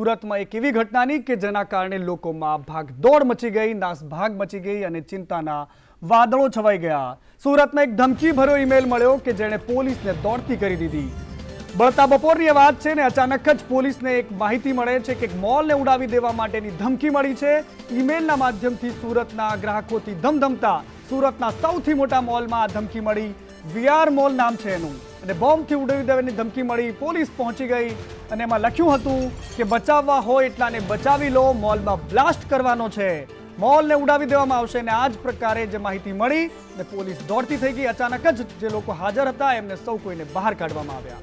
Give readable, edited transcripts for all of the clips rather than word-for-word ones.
સુરતમાં એક એવી ઘટનાની કે જેના કારણે લોકોમાં ભાગદોડ મચી ગઈ, નાસભાગ મચી ગઈ અને ચિંતાના વાદળો છવાઈ ગયા। સુરતમાં એક ધમકીભર્યો ઈમેલ મળ્યો કે જેણે પોલીસને દોડતી કરી દીધી। બળતા બપોરની એ વાત છે ને અચાનક જ પોલીસને એક માહિતી મળે છે કે એક મોલને ઉડાવી દેવા માટેની ધમકી મળી છે। ઈમેલના માધ્યમથી સુરતના ગ્રાહકોથી ધમધમતા સુરતના સૌથી મોટા મોલમાં આ ધમકી મળી। વીઆર મોલ નામ છે એનું અને બોમ્બથી ઉડાવી દેવાની ધમકી મળી। પોલીસ પહોંચી ગઈ અને એમાં લખ્યું હતું કે બચાવવા હોય એટલાને બચાવી લો, મોલમાં બ્લાસ્ટ કરવાનો છે, મોલને ઉડાવી દેવામાં આવશે। અને આ જ પ્રકારે જે માહિતી મળી ને પોલીસ દોડતી થઈ ગઈ। અચાનક જ જે લોકો હાજર હતા એમને સૌ કોઈને બહાર કાઢવામાં આવ્યા।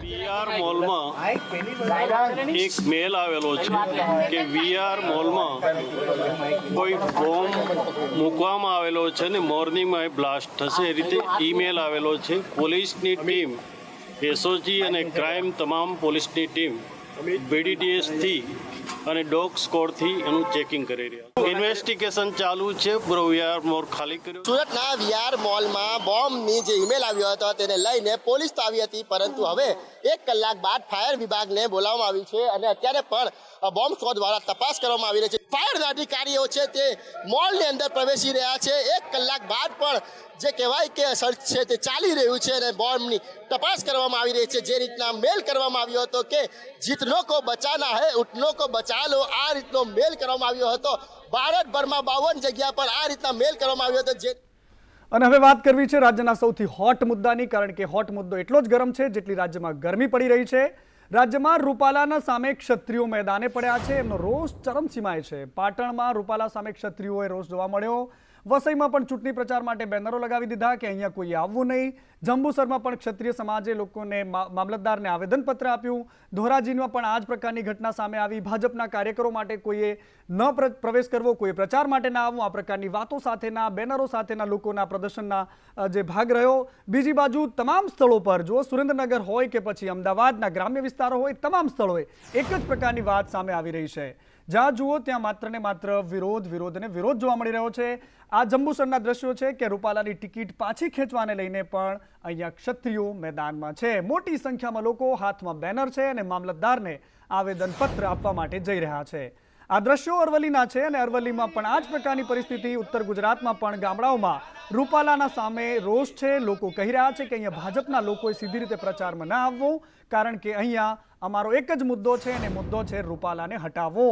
વીઆર મોલમાં એક મેલ આવેલો છે કે વીઆર મોલમાં કોઈ બોમ્બ મૂકવામાં આવેલો છે ને મોર્નિંગમાં બ્લાસ્ટ થશે એ રીતે ઈમેલ આવેલો છે। પોલીસની ટીમ, એસઓજી અને ક્રાઇમ તમામ પોલીસની ટીમ બીડીડીએસથી અને ડોગ સ્કોડથી એનું ચેકિંગ કરી રહ્યા। ઇન્વેસ્ટિગેશન ચાલુ છે। પૂરો વીઆર મોલ ખાલી કર્યો। સુરતના વીઆર મોલમાં બોમ્બની જે ઈમેલ આવ્યો હતો તેને લઈને પોલીસ તો આવી હતી, પરંતુ હવે 1 કલાક બાદ ફાયર વિભાગને બોલાવવામાં આવ્યું છે અને અત્યારે પણ બોમ્બ સ્ક્વોડ દ્વારા તપાસ કરવામાં આવી રહી છે। ફાયર અધિકારીઓ છે તે મોલની અંદર પ્રવેશી રહ્યા છે। 1 કલાક બાદ પણ જે કહેવાય કે સર્ચ છે તે ચાલી રહ્યું છે અને બોમ્બની તપાસ કરવામાં આવી રહી છે। જે રીતના મેલ કરવામાં આવ્યો હતો કે જીતનો કો બચાના હૈ ઉઠનો કો બચા લો, આ રીતનો મેલ કરવામાં આવ્યો હતો। ભારતભરમાં 52 જગ્યા પર આ રીતના મેલ કરવામાં આવ્યો હતો। જે અને હવે વાત કરવી છે રાજ્યના સૌથી હોટ મુદ્દાની, કારણ કે હોટ મુદ્દો એટલો જ ગરમ છે જેટલી રાજ્યમાં ગરમી પડી રહી છે। રાજ્યમાં રૂપાલાના સામે ક્ષત્રિયો મેદાને પડ્યા છે, એમનો રોષ ચરમસીમાએ છે। પાટણમાં રૂપાલા સામે ક્ષત્રિયોએ રોષ જોવા મળ્યો। વસઈમાં પણ ચૂંટણી પ્રચાર માટે બેનરો લગાવી દીધા કે અહીંયા કોઈ આવવું નહીં। જંબુસરમાં પણ ક્ષત્રિય સમાજે લોકોને મામલતદારને આવેદનપત્ર આપ્યું। ધોરાજીમાં પણ આ જ પ્રકારની ઘટના સામે આવી। ભાજપના કાર્યકરો માટે કોઈએ ન પ્રવેશ કરવો, કોઈએ પ્રચાર માટે ના આવવું, આ પ્રકારની વાતો સાથેના બેનરો સાથેના લોકોના પ્રદર્શનના જે ભાગ રહ્યો। બીજી બાજુ તમામ સ્થળો પર, જો સુરેન્દ્રનગર હોય કે પછી અમદાવાદના ગ્રામ્ય વિસ્તારો હોય, તમામ સ્થળોએ એક જ પ્રકારની વાત સામે આવી રહી છે। જ્યાં જુઓ ત્યાં માત્ર ને માત્ર વિરોધ વિરોધ અને વિરોધ જોવા મળી રહ્યો છે। આ જંબુસરના દ્રશ્યો છે કે રૂપાલાની ટિકિટ પાછી ખેંચવાને લઈને પણ અહીંયા ક્ષત્રિયો મેદાનમાં છે। મોટી સંખ્યામાં લોકો હાથમાં બેનર છે અને મામલતદારને આવેદનપત્ર આપવા માટે જઈ રહ્યા છે। આ દ્રશ્યો અરવલ્લીના છે અને અરવલ્લીમાં પણ આ જ પ્રકારની પરિસ્થિતિ। ઉત્તર ગુજરાતમાં પણ ગામડાઓમાં રૂપાલાના સામે રોષ છે। લોકો કહી રહ્યા છે કે અહીંયા ભાજપના લોકોએ સીધી રીતે પ્રચારમાં ના આવવું, કારણ કે અહીંયા અમારો એક જ મુદ્દો છે અને મુદ્દો છે રૂપાલાને હટાવો।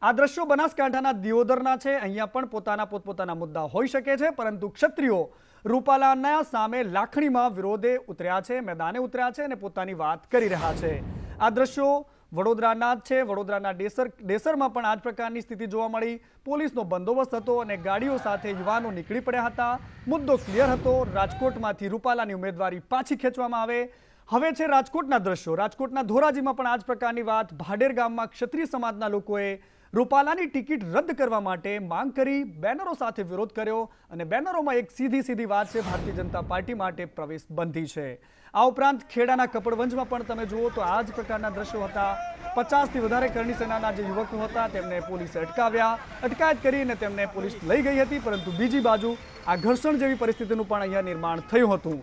આ દ્રશ્યો બનાસકાંઠાના દિયોદરના છે। અહીંયા પણ પોતપોતાના મુદ્દા હોઈ શકે છે, પરંતુ ક્ષત્રિયો રૂપાલાના સામે લાખણીમાં વિરોધે ઉતર્યા છે, મેદાને ઉતર્યા છે અને પોતાની વાત કરી રહ્યા છે। આ દ્રશ્યો વડોદરાના જ છે। વડોદરાના ડેસરમાં પણ આ જ પ્રકારની સ્થિતિ જોવા મળી। પોલીસનો બંદોબસ્ત હતો અને ગાડીઓ સાથે યુવાનો નીકળી પડ્યા હતા। મુદ્દો ક્લિયર હતો, રાજકોટમાંથી રૂપાલાની ઉમેદવારી પાછી ખેંચવામાં આવે। હવે છે રાજકોટના દ્રશ્યો। રાજકોટના ધોરાજીમાં પણ આ જ પ્રકારની વાત। ભાડેર ગામમાં ક્ષત્રિય સમાજના લોકોએ રૂપાલાની ટિકિટ રદ કરવા માટે માંગ કરી, બેનરો સાથે વિરોધ કર્યો અને બેનરોમાં એક સીધી વાત છે, ભારતીય જનતા પાર્ટી માટે પ્રવેશ બંધી છે। આ ઉપરાંત ખેડાના કપડવંજમાં પણ તમે જુઓ તો આ જ પ્રકારના દ્રશ્યો હતા। 50થી વધારે કરણી સેનાના જે યુવકો હતા તેમને પોલીસે અટકાયત કરીને તેમને પોલીસ લઈ ગઈ હતી, પરંતુ બીજી બાજુ આ ઘર્ષણ જેવી પરિસ્થિતિનું પણ અહીંયા નિર્માણ થયું હતું।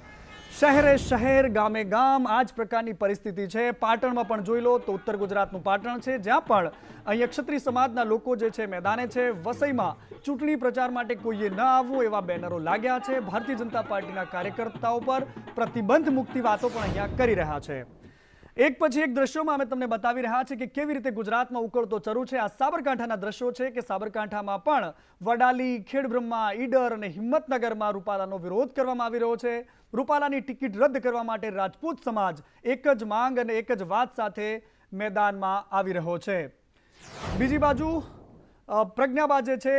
શહેરે શહેર, ગામે ગામ આ જ પ્રકારની પરિસ્થિતિ છે। પાટણમાં પણ જોઈ લો તો ઉત્તર ગુજરાતનું પાટણ છે, જ્યાં પણ અહીંયા ક્ષત્રિય સમાજના લોકો જે છે મેદાને છે। વસઈમાં ચૂંટણી પ્રચાર માટે કોઈએ ન આવવું એવા બેનરો લાગ્યા છે। ભારતીય જનતા પાર્ટીના કાર્યકર્તાઓ પર પ્રતિબંધ મૂકતી વાતો પણ અહીંયા કરી રહ્યા છે। એક પછી એક દ્રશ્યોમાં અમે તમને બતાવી રહ્યા છે કે કેવી રીતે ગુજરાતમાં ઉકળતો ચરુ છે। આ સાબરકાંઠાના દ્રશ્યો છે કે સાબરકાંઠામાં પણ વડાલી, ખેડબ્રહ્મા, ઈડર અને હિંમતનગરમાં રૂપાલાનો વિરોધ કરવામાં આવી રહ્યો છે। રૂપાલાની ટિકિટ રદ કરવા માટે રાજપૂત સમાજ એક જ માંગ અને એક જ વાત સાથે મેદાનમાં આવી રહ્યો છે। બીજી બાજુ પ્રજ્ઞાબા જે છે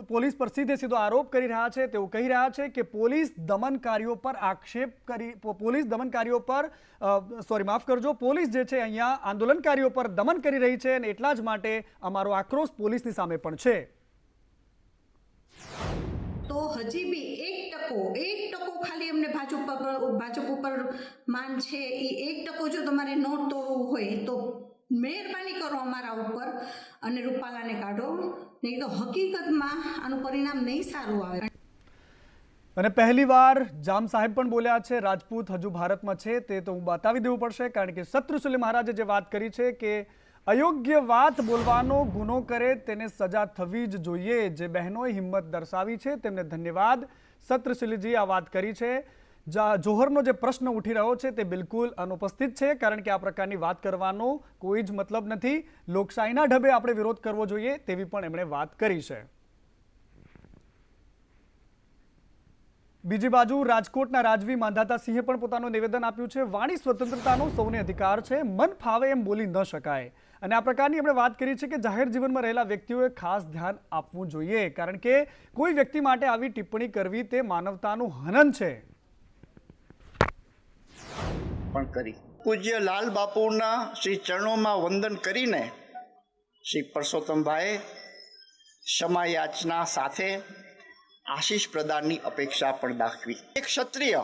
પોલીસ પર સીધો આરોપ કરી રહ્યા છે। તેઓ કહી રહ્યા છે કે પોલીસ દમનકારીઓ પર પોલીસ જે છે અહીંયા આંદોલનકારીઓ પર દમન કરી રહી છે અને એટલા જ માટે અમારો આક્રોશ પોલીસની સામે પણ છે। તો હજી બી 1% ખાલી અમને ભાજપ ઉપર માન છે। એ 1% જો તમારે ન તોડવું હોય તો મહેરબાની કરો અમારા ઉપર અને રૂપાલાને કાઢો, નહીં તો હકીકતમાં આનું પરિણામ નહીં સારું આવે। અને પહેલીવાર જામ સાહેબ પણ બોલ્યા છે રાજપૂત હજુ ભારતમાં છે તે તો હું બતાવી દેવું પડશે, કારણ કે શત્રુશીલ મહારાજે જે વાત કરી છે કે અયોગ્ય વાત બોલવાનો ગુનો કરે તેને સજા થવી જ જોઈએ. જે બહેનોએ હિંમત દર્શાવી છે તેમને ધન્યવાદ. શત્રુશીલજી આ વાત કરી છે. જોહરનો જે પ્રશ્ન ઉઠી રહ્યો છે તે બિલકુલ અનુપસ્થિત છે, કારણ કે આ પ્રકારની વાત કરવાનો કોઈ જ મતલબ નથી. લોકશાહીના ઢબે આપણે વિરોધ કરવો જોઈએ તેવી પણ એમણે વાત કરી છે. બીજી બાજુ રાજકોટના રાજવી માંધાતા સિંહે પણ પોતાનું નિવેદન આપ્યું છે. વાણી સ્વતંત્રતાનો સૌને અધિકાર છે, મન ફાવે એમ બોલી ન શકાય. અને આ પ્રકારની એમણે વાત કરી છે કે જાહેર જીવનમાં રહેલા વ્યક્તિઓએ ખાસ ધ્યાન આપવું જોઈએ, કારણ કે કોઈ વ્યક્તિ માટે આવી ટિપ્પણી કરવી તે માનવતાનું હનન છે. પણ કરી પૂજ્ય લાલ બાપુના શ્રી ચરણોમાં વંદન કરીને શ્રી પરસોત્તમભાઈ ક્ષમા યાચના સાથે આશીષ પ્રદાનની અપેક્ષા પણ દાખવી. એક ક્ષત્રિય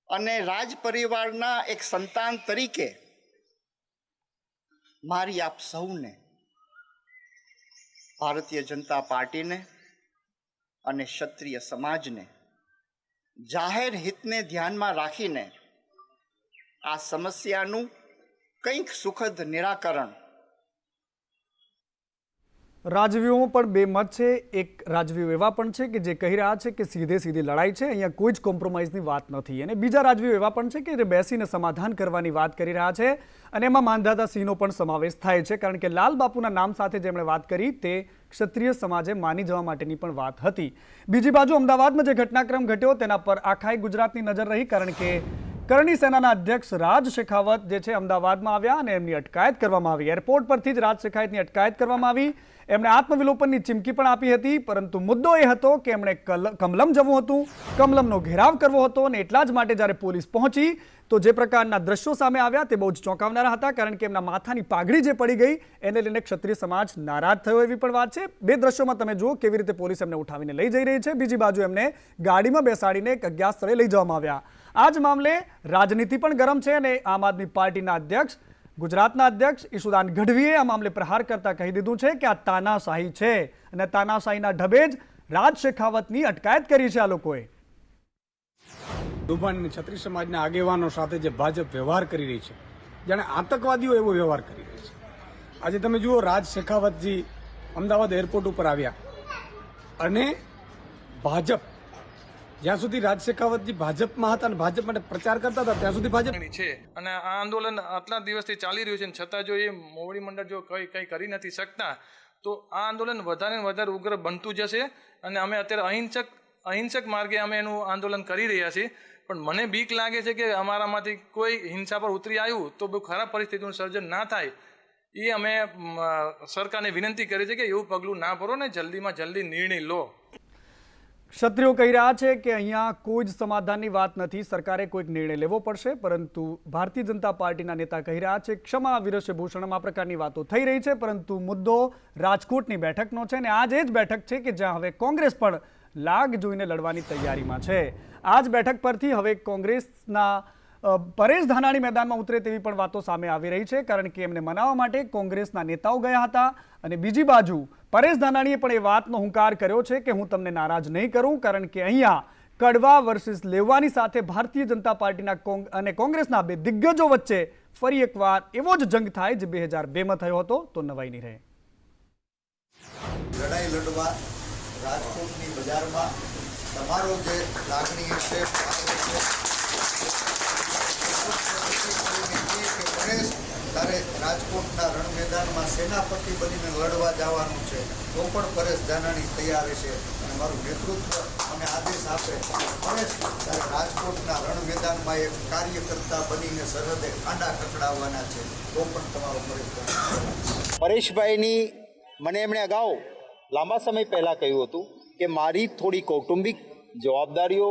અને રાજ પરિવારના એક સંતાન તરીકે મારી આપ સૌને, ભારતીય જનતા પાર્ટીને અને ક્ષત્રિય સમાજને જાહેર હિતને ધ્યાનમાં રાખીને આ સમસ્યાનું કંઈક સુખદ નિરાકરણ. રાજવીઓ પણ બે મત છે. એક રાજવીઓ એવા પણ છે કે જે કહી રહ્યા છે કે સીધે સીધી લડાઈ છે, અહીંયા કોઈ જ કોમ્પ્રોમાઇઝની વાત નથી. અને બીજા રાજવીઓ એવા પણ છે કે જે બેસીને સમાધાન કરવાની વાત કરી રહ્યા છે. અને એમાં માંધાતા સિંહનો પણ સમાવેશ થાય છે, કારણ કે લાલ બાપુના નામ સાથે જેમણે વાત કરી તે ક્ષત્રિય સમાજે માની જવા માટેની પણ વાત હતી. બીજી બાજુ અમદાવાદમાં જે ઘટનાક્રમ ઘટ્યો તેના પર આખાય ગુજરાતની નજર રહી, કારણ કે કરણી સેનાના અધ્યક્ષ રાજ શેખાવત જે છે અમદાવાદમાં આવ્યા અને એમની અટકાયત કરવામાં આવી. એરપોર્ટ પરથી જ રાજ શેખાવતની અટકાયત કરવામાં આવી. એમણે આત્મવિલોપનની ચીમકી પણ આપી હતી, પરંતુ મુદ્દો એ હતો કે એમણે કમલમ જવું હતું, કમલમનો ઘેરાવ કરવો હતો. અને એટલા જ માટે જ્યારે પોલીસ પહોંચી તો જે પ્રકારના દ્રશ્યો સામે આવ્યા તે બહુ જ ચોંકાવનારા હતા, કારણ કે એમના માથાની પાઘડી જે પડી ગઈ એને લઈને ક્ષત્રિય સમાજ નારાજ થયો એવી પણ વાત છે. બે દ્રશ્યોમાં તમે જુઓ કેવી રીતે પોલીસ એમને ઉઠાવીને લઈ જઈ રહી છે. બીજી બાજુ એમને ગાડીમાં બેસાડીને એક અજ્ઞાત સ્થળે લઈ જવામાં આવ્યા. આ જ મામલે રાજનીતિ પણ ગરમ છે અને આમ આદમી પાર્ટીના અધ્યક્ષ, ગુજરાતના અધ્યક્ષ ઈશુદાન ગઢવીએ આ મામલે પ્રહાર કરતા કહી દીધું છે કે આ તાનાશાહી છે અને તાનાશાહીના ઢબે જ રાજ શેખાવતની અટકાયત કરી છે આ લોકોએ. દુભાણ ક્ષત્રિય સમાજના આગેવાનો સાથે જે ભાજપ વ્યવહાર કરી રહી છે, જાણે આતંકવાદીઓ એવો વ્યવહાર કરી રહી છે. આજે તમે જુઓ રાજ શેખાવતજી અમદાવાદ એરપોર્ટ ઉપર આવ્યા અને ભાજપ, જ્યાં સુધી રાજ શેખાવતજી ભાજપમાં હતા અને ભાજપ માટે પ્રચાર કરતા હતા ત્યાં સુધી ભાજપ છે. અને આ આંદોલન આટલા દિવસથી ચાલી રહ્યું છે, છતાં જો એ મોવડી મંડળ જો કંઈ કરી નથી શકતા તો આ આંદોલન વધારે ને વધારે ઉગ્ર બનતું જશે. અને અમે અત્યારે અહિંસક માર્ગે અમે એનું આંદોલન કરી રહ્યા છીએ. પણ મને બીક લાગે છે કે અમારામાંથી કોઈ હિંસા પર ઉતરી આવ્યું તો બહુ ખરાબ પરિસ્થિતિનું સર્જન ના થાય. એ અમે સરકારને વિનંતી કરી છે કે એવું પગલું ના ભરો ને જલ્દીમાં જલ્દી નિર્ણય લો. ક્ષત્રિયો કહી રહ્યા છે કે અહીંયા કોઈ જ સમાધાનની વાત નથી, સરકારે કોઈક નિર્ણય લેવો પડશે. પરંતુ ભારતીય જનતા પાર્ટીના નેતા કહી રહ્યા છે ક્ષમા વિરશે ભૂષણમ આ પ્રકારની વાતો થઈ રહી છે, પરંતુ મુદ્દો રાજકોટની બેઠકનો છે. અને આ જ બેઠક છે કે જ્યાં હવે કોંગ્રેસ પણ લાગ જોઈને લડવાની તૈયારીમાં છે. આ જ બેઠક પરથી હવે કોંગ્રેસના પરેશ ધાનાણી મેદાનમાં ઉતરે તેવી પણ વાતો સામે આવી રહી છે, કારણ કે એમને મનાવવા માટે કોંગ્રેસના નેતાઓ ગયા હતા. અને બીજી બાજુ પરેશ ધાનાણીએ પણ એ વાતનો હુંકાર કર્યો છે કે હું તમને નારાજ નહીં કરું, કારણ કે અહીંયા કડવા વર્સિસ લેવાની સાથે ભારતીય જનતા પાર્ટીના અને કોંગ્રેસના બે દિગ્ગજો વચ્ચે ફરી એકવાર એવો જ જંગ થાય જે 2002માં થયો હતો તો નવાઈ નહીં રહે. લડાઈ લડવા રાજકોટની બજારમાં તમારો જે લાગણી છે તારે રાજકોટના રણ મેદાનમાં સેનાપતિ બનીને લડવા જવાનું છે તો પણ પરેશ ધાનાણી તૈયાર છે અને મારું નેતૃત્વ અને આદેશ આપે પરેશ તારે રાજકોટના રણ મેદાનમાં એક કાર્યકર્તા બનીને સરહદે કાંડા કકડાવવાના છે તો પણ તમારો પરેશ પરેશભાઈની મને એમણે અગાઉ લાંબા સમય પહેલાં કહ્યું હતું કે મારી થોડી કૌટુંબિક જવાબદારીઓ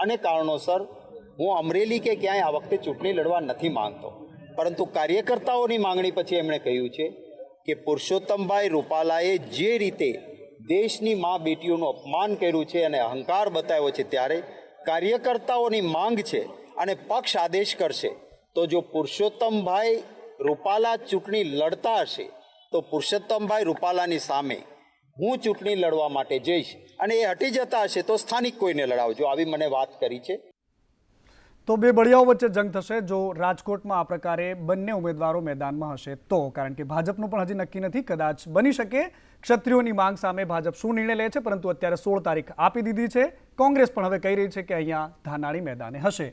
અને કારણોસર હું અમરેલી કે ક્યાંય આ વખતે ચૂંટણી લડવા નથી માંગતો. પરંતુ કાર્યકર્તાઓની માંગણી પછી એમણે કહ્યું છે કે પુરુષોત્તમભાઈ રૂપાલાએ જે રીતે દેશની મા બેટીઓનું અપમાન કર્યું છે અને અહંકાર બતાવ્યો છે, ત્યારે કાર્યકર્તાઓની માંગ છે અને પક્ષ આદેશ કરશે તો જો પુરુષોત્તમભાઈ રૂપાલા ચૂંટણી લડતા હશે તો પુરુષોત્તમભાઈ રૂપાલાની સામે હું ચૂંટણી લડવા માટે જઈશ અને એ હટી જતા હશે તો સ્થાનિક કોઈને લડાવજો, આવી મને વાત કરી છે. તો બે બળિયાઓ વચ્ચે જંગ થશે જો રાજકોટમાં આ પ્રકારે બંને ઉમેદવારો મેદાનમાં હશે તો, કારણ કે ભાજપનું પણ હજી નક્કી નથી. કદાચ બની શકે ક્ષત્રિયોની માંગ સામે ભાજપ શું નિર્ણય લે છે, પરંતુ અત્યારે 16 તારીખ આપી દીધી છે. કોંગ્રેસ પણ હવે કહી રહી છે કે અહીંયા ધાનાળી મેદાને હશે.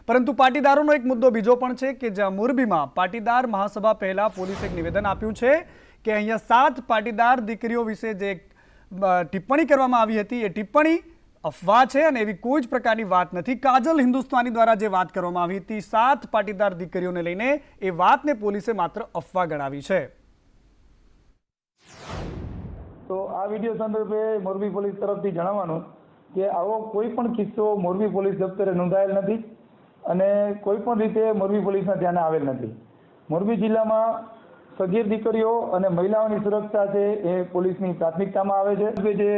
પરંતુ પાટીદારોનો એક મુદ્દો બીજો પણ છે કે જ્યાં મોરબીમાં પાટીદાર મહાસભા પહેલા પોલીસે એક નિવેદન આપ્યું છે કે અહીંયા 7 પાટીદાર દીકરીઓ વિશે જે ટિપ્પણી કરવામાં આવી હતી એ ટિપ્પણી અફવા છે અને એવી કોઈ જ પ્રકારની વાત નથી. કાજલ હિન્દુસ્તાની દ્વારા જે વાત કરવામાં આવી હતી 7 પાટીદાર દીકરીઓને લઈને, એ વાતને પોલીસે માત્ર અફવા ગણાવી છે. તો આ વિડીયો સંદર્ભે મોરબી પોલીસ તરફથી જણાવવાનું કે આવો કોઈ પણ કિસ્સો મોરબી પોલીસ દફતરે નોંધાયેલ નથી અને કોઈ પણ રીતે મોરબી પોલીસના ધ્યાને આવેલ નથી. મોરબી જિલ્લામાં સગીર દીકરીઓ અને મહિલાઓની સુરક્ષા છે એ પોલીસની પ્રાથમિકતામાં આવે છે. જે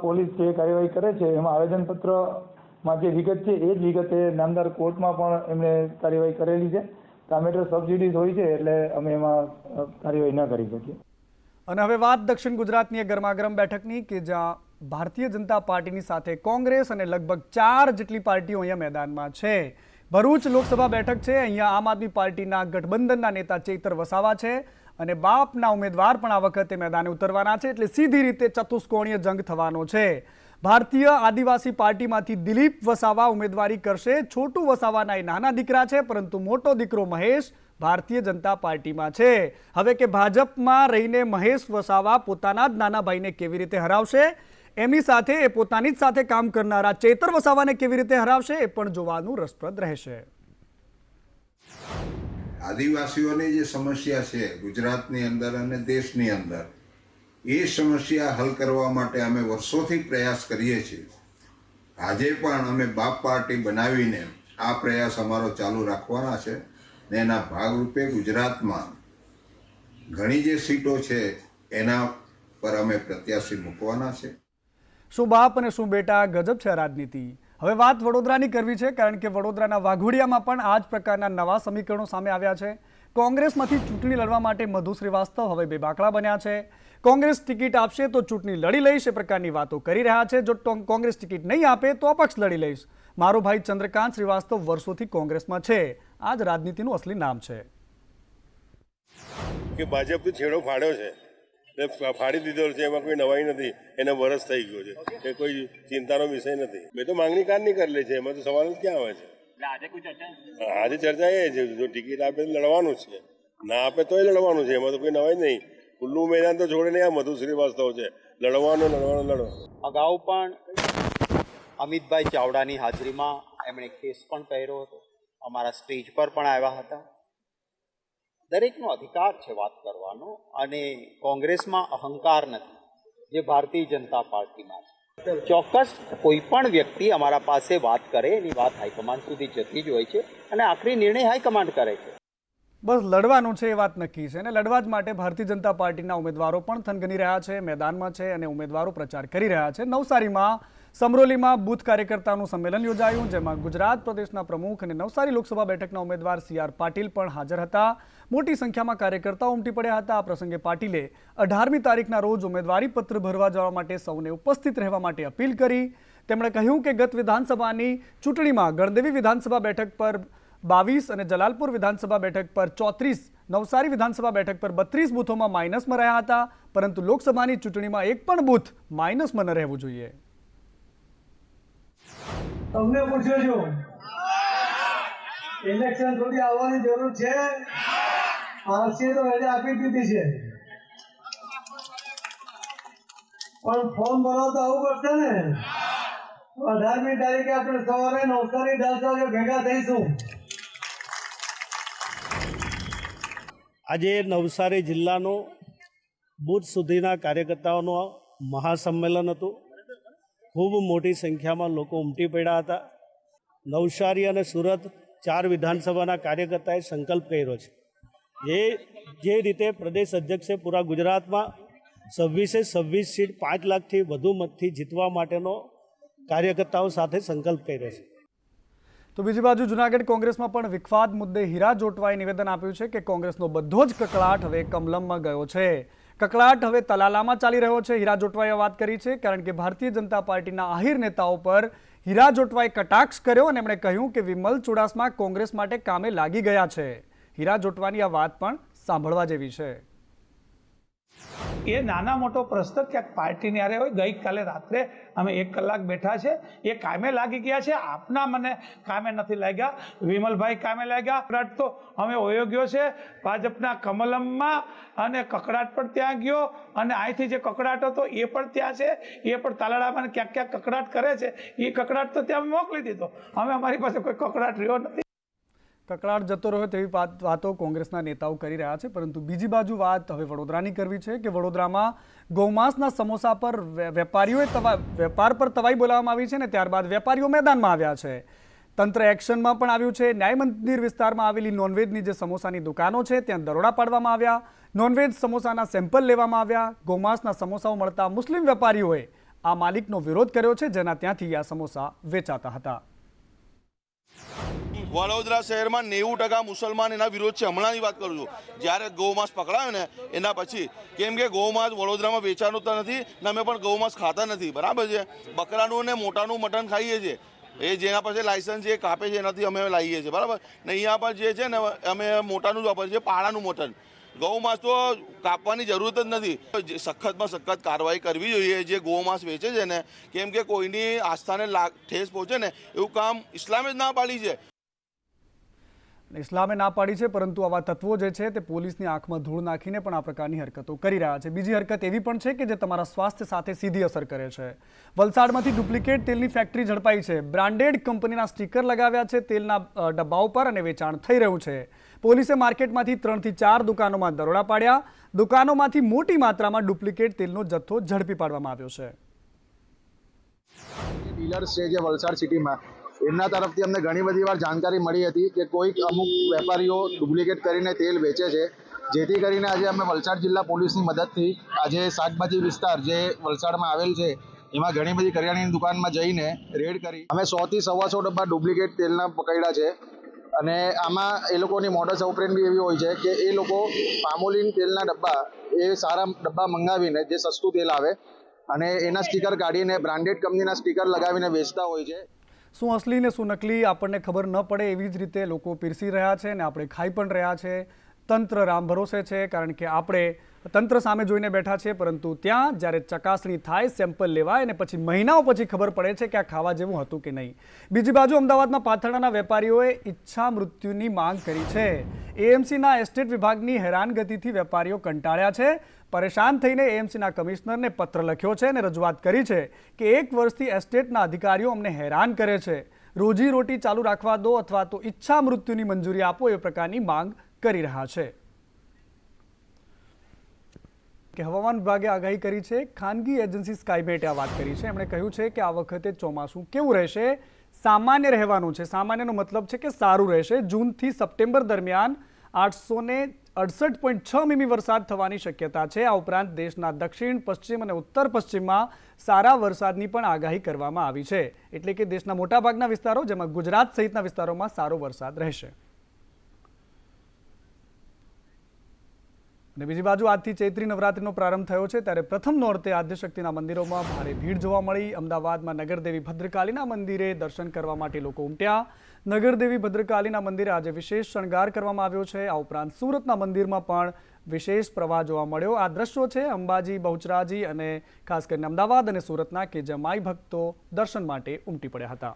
પોલીસ જે કાર્યવાહી કરે છે એમાં આવેદનપત્રમાં જે વિગત છે એ જ વિગતે નામદાર કોર્ટમાં પણ એમણે કાર્યવાહી કરેલી છે. તો આ મેટર સબજ્યુડિસ હોય છે એટલે અમે એમાં કાર્યવાહી ન કરી શકીએ. અને હવે વાત દક્ષિણ ગુજરાતની ગરમાગરમ બેઠકની કે જ્યાં ભારતીય જનતા પાર્ટીની સાથે કોંગ્રેસ અને લગભગ 4 જેટલી પાર્ટીઓ અહીંયા મેદાનમાં છે. ભરૂચ લોકસભા બેઠક છે. અહીંયા આમ આદમી પાર્ટીના ગઠબંધનના નેતા ચૈતર વસાવા છે અને બાપના ઉમેદવાર પણ આ વખતે મેદાને ઉતરવાના છે. એટલે સીધી રીતે ચતુષ્કોણીય જંગ થવાનો છે. ભારતીય આદિવાસી પાર્ટીમાંથી દિલીપ વસાવા ઉમેદવારી કરશે. છોટુ વસાવાના એ નાના દીકરા છે, પરંતુ મોટો દીકરો મહેશ ભારતીય જનતા પાર્ટીમાં છે. હવે કે ભાજપમાં રહીને મહેશ વસાવા પોતાના જ નાના ભાઈને કેવી રીતે હરાવશે, એમની સાથે એ પોતાની જ સાથે કામ કરનારા ચૈતર વસાવાને કેવી રીતે હરાવશે એ પણ જોવાનું રસપ્રદ રહેશે. આદિવાસીઓની જે સમસ્યા છે ગુજરાતની અંદર અને દેશની અંદર, એ સમસ્યા હલ કરવા માટે અમે વર્ષોથી પ્રયાસ કરીએ છીએ. આજે પણ અમે બાપ પાર્ટી બનાવીને આ પ્રયાસ અમારો ચાલુ રાખવાના છે ને એના ભાગરૂપે ગુજરાતમાં ઘણી જે સીટો છે એના પર અમે પ્રત્યાશી મૂકવાના છે. શું બાપ અને શું બેટા, ગજબ છે રાજનીતિ. હવે વાત વડોદરાની કરવી છે, કારણ કે વડોદરાના વાઘોડિયામાં પણ આ જ પ્રકારના નવા સમીકરણો સામે આવ્યા છે. કોંગ્રેસમાંથી ચૂંટણી લડવા માટે મધુ શ્રીવાસ્તવ હવે બેબાકળા બન્યા છે. કોંગ્રેસ ટિકિટ આપશે તો ચૂંટણી લડી લઈશ એ પ્રકારની વાતો કરી રહ્યા છે. જો કોંગ્રેસ ટિકિટ નહીં આપે તો અપક્ષ લડી લઈશ. મારો ભાઈ ચંદ્રકાંત શ્રીવાસ્તવ વર્ષોથી કોંગ્રેસમાં છે. આ જ રાજનીતિનું અસલી નામ છે. કે ભાજપ તો છેડો ફાડ્યો છે, ફાડી દીધો છે, એમાં કોઈ નવાઈ નથી. એને વરસ થઈ ગયો છે, એ કોઈ ચિંતાનો વિષય નથી. મેં તો માંગણી કારની કરેલી છે, એમાં તો સવાલ જ ક્યાં આવે છે. આજે ચર્ચા એ છે જો ટિકિટ આપે તો લડવાનું છે, ના આપે તોય લડવાનું છે, એમાં તો કોઈ નવાઈ નહીં. ખુલ્લું મેદાન તો છોડીને આ મધુ શ્રીવાસ્તવ છે, લડવાનું. અગાઉ પણ અમિતભાઈ ચાવડાની હાજરીમાં એમણે કેસ પણ પહેર્યો હતો, અમારા સ્ટેજ પર પણ આવ્યા હતા. દરેકનો અધિકાર છે વાત કરવાનો, અને કોંગ્રેસમાં અહંકાર નથી જે ભારતીય જનતા પાર્ટીમાં છે. ચોક્કસ કોઈ પણ વ્યક્તિ અમારા પાસે વાત કરે એની વાત હાઈકમાન્ડ સુધી જતી જ હોય છે અને આખરી નિર્ણય હાઈકમાન્ડ કરે છે. બસ લડવાનું છે એ વાત નક્કી છે અને લડવા જ માટે ભારતીય જનતા પાર્ટીના ઉમેદવારો પણ થનગની રહ્યા છે, મેદાનમાં છે અને ઉમેદવારો પ્રચાર કરી રહ્યા છે. નવસારીમાં સમરોલીમાં બૂથ કાર્યકર્તાનું સંમેલન યોજાયું, જેમાં ગુજરાત પ્રદેશના પ્રમુખ અને નવસારી લોકસભા બેઠકના ઉમેદવાર CR પાટીલ પણ હાજર હતા. મોટી સંખ્યામાં કાર્યકર્તાઓ ઉમટી પડ્યા હતા. આ પ્રસંગે પાટીલે 18મી તારીખના રોજ ઉમેદવારી પત્ર ભરવા જવા માટે સૌને ઉપસ્થિત રહેવા માટે અપીલ કરી. તેમણે કહ્યું કે ગત વિધાનસભાની ચૂંટણીમાં ગણદેવી વિધાનસભા બેઠક પર 22 અને જલાલપુર વિધાનસભા બેઠક પર 34, નવસારી વિધાનસભા બેઠક પર 32 બૂથોમાં માઇનસમાં રહ્યા હતા, પરંતુ લોકસભાની ચૂંટણીમાં એક પણ બૂથ માઇનસમાં ન રહેવું જોઈએ. તમને પૂછ્યું છું, ઇલેક્શન સુધી આવવાની જરૂર છે? આરસીએ તો રજા આપી દીધી છે, પણ ફોર્મ ભરવા તો આવું પડશે ને. 18મી તારીખે આપણે સવારે નવસારી 10 વાગે ભેગા થઈશું. આજે નવસારી જિલ્લાનું બુથ સુધીના કાર્યકર્તાઓનું મહાસંમેલન હતું. ખૂબ મોટી સંખ્યામાં લોકો ઉમટી પડ્યા હતા. નવસારી અને સુરત 4 વિધાનસભાના કાર્યકર્તાએ સંકલ્પ કર્યો છે. જે રીતે પ્રદેશ અધ્યક્ષે પૂરા ગુજરાતમાં 26 સીટ 5 લાખથી વધુ મતથી જીતવા માટેનો કાર્યકર્તાઓ સાથે સંકલ્પ કર્યો છે. તો બીજી બાજુ જૂનાગઢ કોંગ્રેસમાં પણ વિખવાદ મુદ્દે હીરા જોટવાએ નિવેદન આપ્યું છે કે કોંગ્રેસનો બધો જ કકળાટ હવે કમલમમાં ગયો છે. કકળાટ હવે તલાલામાં ચાલી રહ્યો છે. હીરા જોટવાએ વાત કરી છે, કારણ કે ભારતીય જનતા પાર્ટીના આહિર નેતાઓ પર હીરા જોટવાએ કટાક્ષ કર્યો અને એમણે કહ્યું કે વિમલ ચુડાસમા કોંગ્રેસ માટે કામે લાગી ગયા છે. હીરા જોટવાની આ વાત પણ સાંભળવા જેવી છે. એ નાના મોટો પ્રશ્ન ક્યાંક પાર્ટીની હારે હોય. ગઈકાલે રાત્રે અમે 1 કલાક બેઠા છે, એ કામે લાગી ગયા છે. આપના મને કામે નથી લાગ્યા, વિમલભાઈ કામે લાગ્યા. કકડાટ તો અમે ઓયોગ્યો છે ભાજપના કમલમમાં, અને કકડાટ પણ ત્યાં ગયો, અને અહીંથી જે કકડાટ હતો એ પણ ત્યાં છે. એ પણ તાલાળામાં ક્યાંક ક્યાંક કકડાટ કરે છે. એ કકડાટ તો ત્યાં મોકલી દીધો. અમે અમારી પાસે કોઈ કકડાટ રહ્યો નથી. કકળાટ જતો રહ્યો તેવી વાતો કોંગ્રેસના નેતાઓ કરી રહ્યા છે, પરંતુ બીજી બાજુ વાત હવે વડોદરાની કરવી છે કે વડોદરામાં ગૌમાંસના સમોસા પર વેપારીઓએ વેપાર પર તવાઈ બોલાવવામાં આવી છે ને ત્યારબાદ વેપારીઓ મેદાનમાં આવ્યા છે. તંત્ર એક્શનમાં પણ આવ્યું છે. ન્યાય મંદિર વિસ્તારમાં આવેલી નોનવેજની જે સમોસાની દુકાનો છે ત્યાં દરોડા પાડવામાં આવ્યા. નોનવેજ સમોસાના સેમ્પલ લેવામાં આવ્યા. ગૌમાંસના સમોસાઓ મળતા મુસ્લિમ વેપારીઓએ આ માલિકનો વિરોધ કર્યો છે, જેના ત્યાંથી આ સમોસા વેચાતા હતા. વડોદરા શહેરમાં 90% મુસલમાન એના વિરોધ છે. હમણાંની વાત કરું છું, જ્યારે ગૌમાંસ પકડાયો ને એના પછી, કેમ કે ગૌમાંસ વડોદરામાં વેચાતું નથી ને અમે પણ ગૌમાંસ ખાતા નથી, બરાબર છે. બકરાનું ને મોટાનું મટન ખાઈએ છીએ, એ જેના પાસે લાયસન્સ છે એ કાપે છે, એનાથી અમે લાવીએ છીએ, બરાબર ને. અહીંયા પર જે છે ને અમે મોટાનું જ વાપરીએ છીએ, પાડાનું મટન. ગૌમાંસ તો કાપવાની જરૂરત જ નથી. સખતમાં સખત કાર્યવાહી કરવી જોઈએ જે ગૌમાંસ વેચે છે ને, કેમ કે કોઈની આસ્થાને ઠેસ પહોંચે ને એવું કામ ઇસ્લામે જ ના પાડી છે. ઇસ્લામે ના પાડી છે, પરંતુ આવા તત્વો જે છે તે પોલીસની આંખમાં ધૂળ નાખીને પણ આ પ્રકારની હરકતો કરી રહ્યા છે. બીજી હરકત એવી પણ છે કે જે તમારા સ્વાસ્થ્ય સાથે સીધી અસર કરે છે. વલસાડમાંથી ડુપ્લિકેટ તેલની ફેક્ટરી ઝડપાઈ છે. બ્રાન્ડેડ કંપનીના સ્ટીકર લગાવ્યા છે તેલના ડબ્બાઓ પર અને વેચાણ થઈ રહ્યું છે. પોલીસે માર્કેટમાંથી 3 થી 4 દુકાનોમાં દરોડા પાડ્યા. દુકાનોમાંથી મોટી માત્રામાં ડુપ્લિકેટ તેલનો જથ્થો ઝડપી પાડવામાં આવ્યો છે. ડીલર્સ છે જે વલસાડ સિટીમાં, એમના તરફથી અમને ઘણી બધી વાર જાણકારી મળી હતી કે કોઈક અમુક વેપારીઓ ડુપ્લિકેટ કરીને તેલ વેચે છે, જેથી કરીને આજે અમે વલસાડ જિલ્લા પોલીસની મદદથી આજે શાકભાજી વિસ્તાર જે વલસાડમાં આવેલ છે એમાં ઘણી બધી કરિયાણાની દુકાનમાં જઈને રેડ કરી અમે 100 થી 125 ડબ્બા ડુપ્લિકેટ તેલના પકડ્યા છે. અને આમાં એ લોકોની મોડસ ઓપરેન્ડી એવી હોય છે કે એ લોકો પામોલીન તેલના ડબ્બા એ સારા ડબ્બા મંગાવીને જે સસ્તું તેલ આવે અને એના સ્ટીકર કાઢીને બ્રાન્ડેડ કંપનીના સ્ટીકર લગાવીને વેચતા હોય છે. શું અસલી ને શું નકલી આપણને ખબર ન પડે એવી જ રીતે લોકો પીરસી રહ્યા છે અને આપણે ખાઈ પણ રહ્યા છે. તંત્ર રામ ભરોસે છે, કારણ કે આપણે તંત્ર સામે જોઈને બેઠા છે, પરંતુ ત્યાં જ્યારે ચકાસણી થાય, સેમ્પલ લેવાય અને પછી મહિનાઓ પછી ખબર પડે છે કે આ ખાવા જેવું હતું કે નહીં. બીજી બાજુ અમદાવાદમાં પાથરણાના વેપારીઓએ ઈચ્છા મૃત્યુની માંગ કરી છે. એએમસીના એસ્ટેટ વિભાગની હેરાનગતિથી વેપારીઓ કંટાળ્યા છે. પરેશાન થઈને એએમસીના કમિશનરને પત્ર લખ્યો છે અને રજૂઆત કરી છે કે 1 વર્ષથી એસ્ટેટના અધિકારીઓ અમને હેરાન કરે છે. રોજીરોટી ચાલુ રાખવા દો અથવા તો ઈચ્છા મૃત્યુની મંજૂરી આપો એ પ્રકારની માંગ કરી રહ્યા છે. કે હવામાન વિભાગે આગાહી કરી છે. ખાનગી એજન્સી સ્કાયમેટે આ વાત કરી છે. એમણે કહ્યું છે કે આ વખતે ચોમાસું કેવું રહેશે? સામાન્ય રહેવાનું છે. સામાન્યનો મતલબ છે કે સારું રહેશે. જૂનથી સપ્ટેમ્બર દરમિયાન 868.6 મીમી વરસાદ થવાની શક્યતા છે. આ ઉપરાંત દેશના દક્ષિણ, પશ્ચિમ અને ઉત્તર પશ્ચિમમાં સારા વરસાદની પણ આગાહી કરવામાં આવી છે. એટલે કે દેશના મોટાભાગના વિસ્તારો, જેમાં ગુજરાત સહિતના વિસ્તારોમાં સારો વરસાદ રહેશે. અને બીજી બાજુ આજથી ચૈત્રી નવરાત્રિનો પ્રારંભ થયો છે, ત્યારે પ્રથમ નોરતે આદ્યશક્તિના મંદિરોમાં ભારે ભીડ જોવા મળી. અમદાવાદમાં નગરદેવી ભદ્રકાલીના મંદિરે દર્શન કરવા માટે લોકો ઉમટ્યા. નગરદેવી ભદ્રકાલીના મંદિરે આજે વિશેષ શણગાર કરવામાં આવ્યો છે. આ ઉપરાંત સુરતના મંદિરમાં પણ વિશેષ પ્રવાહ જોવા મળ્યો. આ દ્રશ્યો છે અંબાજી, બહુચરાજી અને ખાસ કરીને અમદાવાદ અને સુરતના, કે જ્યાં માઈ ભક્તો દર્શન માટે ઉમટી પડ્યા હતા.